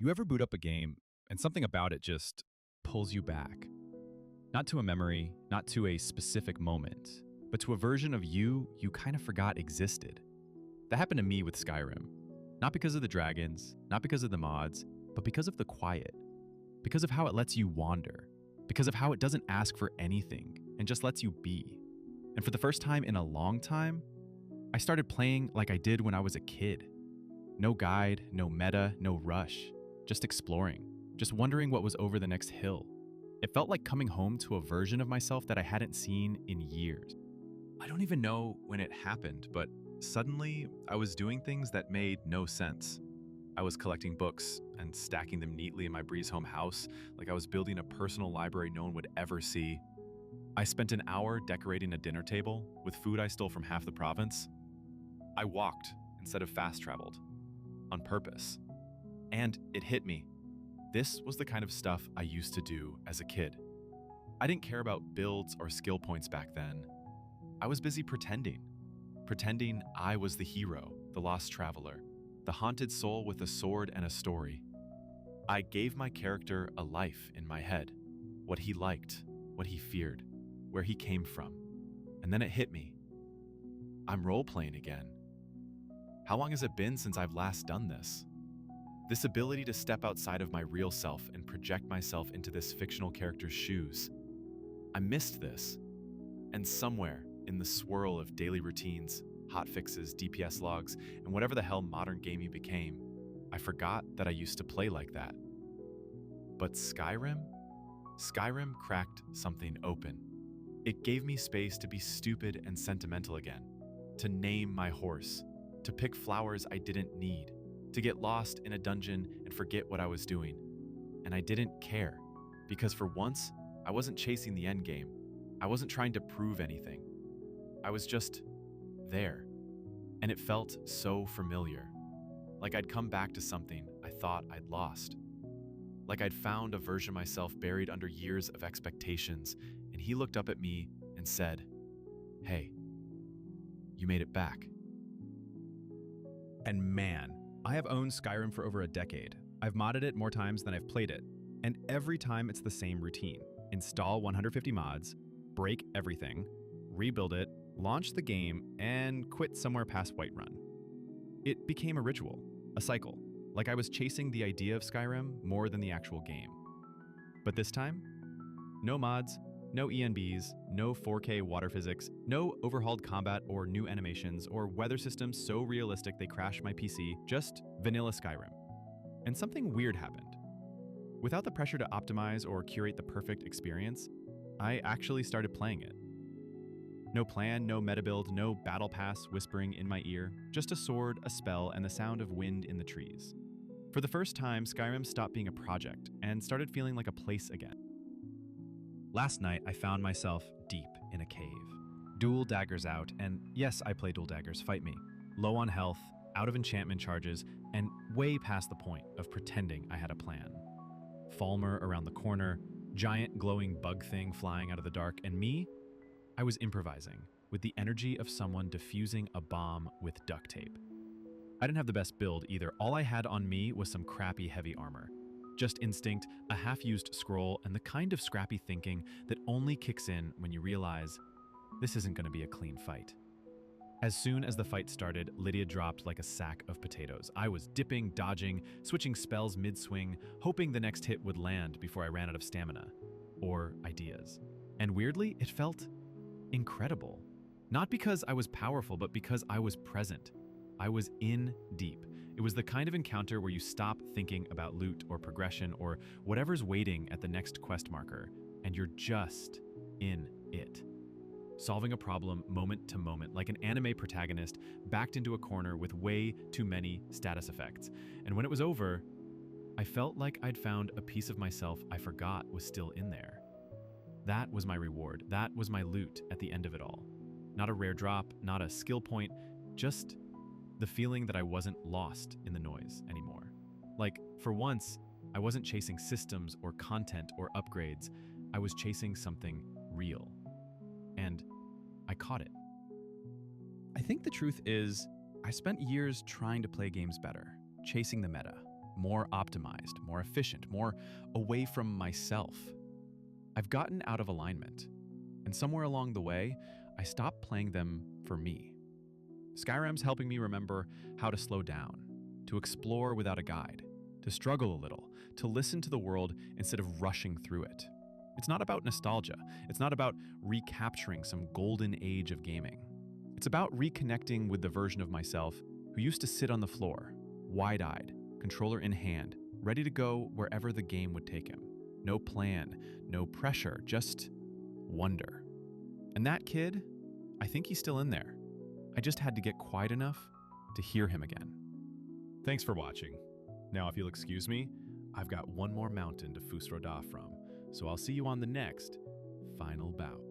You ever boot up a game and something about it just pulls you back? Not to a memory, not to a specific moment, but to a version of you kind of forgot existed. That happened to me with Skyrim. Not because of the dragons, not because of the mods, but because of the quiet. Because of how it lets you wander. Because of how it doesn't ask for anything and just lets you be. And for the first time in a long time, I started playing like I did when I was a kid. No guide, no meta, no rush. Just exploring, just wondering what was over the next hill. It felt like coming home to a version of myself that I hadn't seen in years. I don't even know when it happened, but suddenly I was doing things that made no sense. I was collecting books and stacking them neatly in my Breeze home house, like I was building a personal library no one would ever see. I spent an hour decorating a dinner table with food I stole from half the province. I walked instead of fast traveled, on purpose. And it hit me. This was the kind of stuff I used to do as a kid. I didn't care about builds or skill points back then. I was busy pretending. Pretending I was the hero, the lost traveler, the haunted soul with a sword and a story. I gave my character a life in my head. What he liked, what he feared, where he came from. And then it hit me. I'm role-playing again. How long has it been since I've last done this? This ability to step outside of my real self and project myself into this fictional character's shoes. I missed this. And somewhere in the swirl of daily routines, hotfixes, DPS logs, and whatever the hell modern gaming became, I forgot that I used to play like that. But Skyrim? Skyrim cracked something open. It gave me space to be stupid and sentimental again, to name my horse, to pick flowers I didn't need, to get lost in a dungeon and forget what I was doing. And I didn't care, because for once, I wasn't chasing the end game. I wasn't trying to prove anything. I was just there. And it felt so familiar. Like I'd come back to something I thought I'd lost. Like I'd found a version of myself buried under years of expectations, and he looked up at me and said, "Hey, you made it back." And man, I have owned Skyrim for over a decade. I've modded it more times than I've played it. And every time it's the same routine. Install 150 mods, break everything, rebuild it, launch the game, and quit somewhere past Whiterun. It became a ritual, a cycle, like I was chasing the idea of Skyrim more than the actual game. But this time, no mods, no ENBs, no 4K water physics, no overhauled combat or new animations or weather systems so realistic they crash my PC, just vanilla Skyrim. And something weird happened. Without the pressure to optimize or curate the perfect experience, I actually started playing it. No plan, no meta build, no battle pass whispering in my ear, just a sword, a spell, and the sound of wind in the trees. For the first time, Skyrim stopped being a project and started feeling like a place again. Last night, I found myself deep in a cave. Dual daggers out, and yes, I play dual daggers, fight me. Low on health, out of enchantment charges, and way past the point of pretending I had a plan. Falmer around the corner, giant glowing bug thing flying out of the dark, and me? I was improvising, with the energy of someone defusing a bomb with duct tape. I didn't have the best build either. All I had on me was some crappy heavy armor. Just instinct, a half-used scroll, and the kind of scrappy thinking that only kicks in when you realize this isn't going to be a clean fight. As soon as the fight started, Lydia dropped like a sack of potatoes. I was dipping, dodging, switching spells mid-swing, hoping the next hit would land before I ran out of stamina. Or ideas. And weirdly, it felt incredible. Not because I was powerful, but because I was present. I was in deep. It was the kind of encounter where you stop thinking about loot or progression or whatever's waiting at the next quest marker, and you're just in it. Solving a problem moment to moment, like an anime protagonist backed into a corner with way too many status effects. And when it was over, I felt like I'd found a piece of myself I forgot was still in there. That was my reward. That was my loot at the end of it all. Not a rare drop, not a skill point, just the feeling that I wasn't lost in the noise anymore. Like, for once, I wasn't chasing systems or content or upgrades. I was chasing something real. And I caught it. I think the truth is, I spent years trying to play games better, chasing the meta, more optimized, more efficient, more away from myself. I've gotten out of alignment, and somewhere along the way, I stopped playing them for me. Skyrim's helping me remember how to slow down, to explore without a guide, to struggle a little, to listen to the world instead of rushing through it. It's not about nostalgia. It's not about recapturing some golden age of gaming. It's about reconnecting with the version of myself who used to sit on the floor, wide-eyed, controller in hand, ready to go wherever the game would take him. No plan, no pressure, just wonder. And that kid, I think he's still in there. I just had to get quiet enough to hear him again. Thanks for watching. Now, if you'll excuse me, I've got one more mountain to Fusroda from, so I'll see you on the next final bout.